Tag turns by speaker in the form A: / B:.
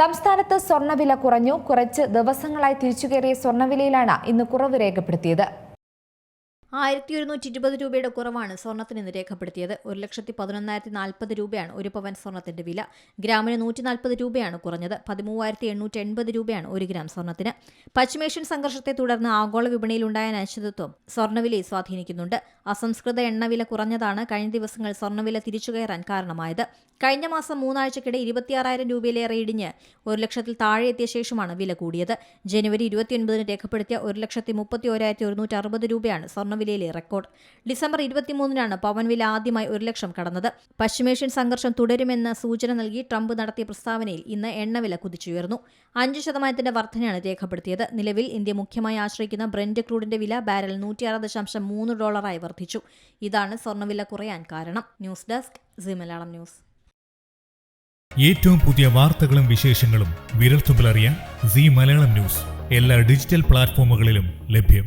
A: സംസ്ഥാനത്ത് സ്വർണ്ണവില കുറഞ്ഞു. കുറച്ച് ദിവസങ്ങളായി തിരിച്ചുകയറിയ സ്വർണ്ണവിലയിലാണ് ഇന്ന് കുറവ് രേഖപ്പെടുത്തിയത്.
B: 1120 രൂപയുടെ കുറവാണ് സ്വർണ്ണത്തിന് ഇന്ന് രേഖപ്പെടുത്തിയത്. 1,11,040 രൂപയാണ് ഒരു പവൻ സ്വർണ്ണത്തിന്റെ വില. ഗ്രാമിന് 140 രൂപയാണ് കുറഞ്ഞത്. 13,880 രൂപയാണ് ഒരു ഗ്രാം സ്വർണ്ണത്തിന്. പശ്ചിമേഷ്യൻ സംഘർഷത്തെ തുടർന്ന് ആഗോള വിപണിയിലുണ്ടായ അനിശ്ചിതത്വം സ്വർണ്ണവിലയെ സ്വാധീനിക്കുന്നുണ്ട്. അസംസ്കൃത എണ്ണവില കുറഞ്ഞതാണ് കഴിഞ്ഞ ദിവസങ്ങൾ സ്വർണ്ണവില തിരിച്ചുകയറാൻ കാരണമായത്. കഴിഞ്ഞ മാസം 3 ആഴ്ചക്കിടെ 26,000 രൂപയിലേറെ ഇടിഞ്ഞ് 1,00,000-ൽ താഴെ എത്തിയ ശേഷമാണ് വില കൂടിയത്. ജനുവരി 29-ന് രേഖപ്പെടുത്തിയ 1,31,160 രൂപയാണ് സ്വർണ്ണവിലയിലെ റെക്കോർഡ്. ഡിസംബർ 23-നാണ് പവൻ വില ആദ്യമായി 1,00,000 കടന്നത്. പശ്ചിമേഷ്യൻ സംഘർഷം തുടരുമെന്ന സൂചന നൽകി ട്രംപ് നടത്തിയ പ്രസ്താവനയിൽ ഇന്ന് എണ്ണവില കുതിച്ചുയർന്നു. 5% വർധനയാണ് രേഖപ്പെടുത്തിയത്. നിലവിൽ ഇന്ത്യ മുഖ്യമായി ആശ്രയിക്കുന്ന ബ്രെന്റ് ക്രൂഡിന്റെ വില ബാരൽ $106.3 വർദ്ധിച്ചു. ഇതാണ് സ്വർണ്ണവില കുറയാൻ കാരണം. News desk Zee Malayalam news.
C: ഏറ്റവും പുതിയ വാർത്തകളും വിശേഷങ്ങളും വിരൽത്തുമ്പിലറിയാൻ സീ മലയാളം ന്യൂസ് എല്ലാ ഡിജിറ്റൽ പ്ലാറ്റ്ഫോമുകളിലും ലഭ്യം.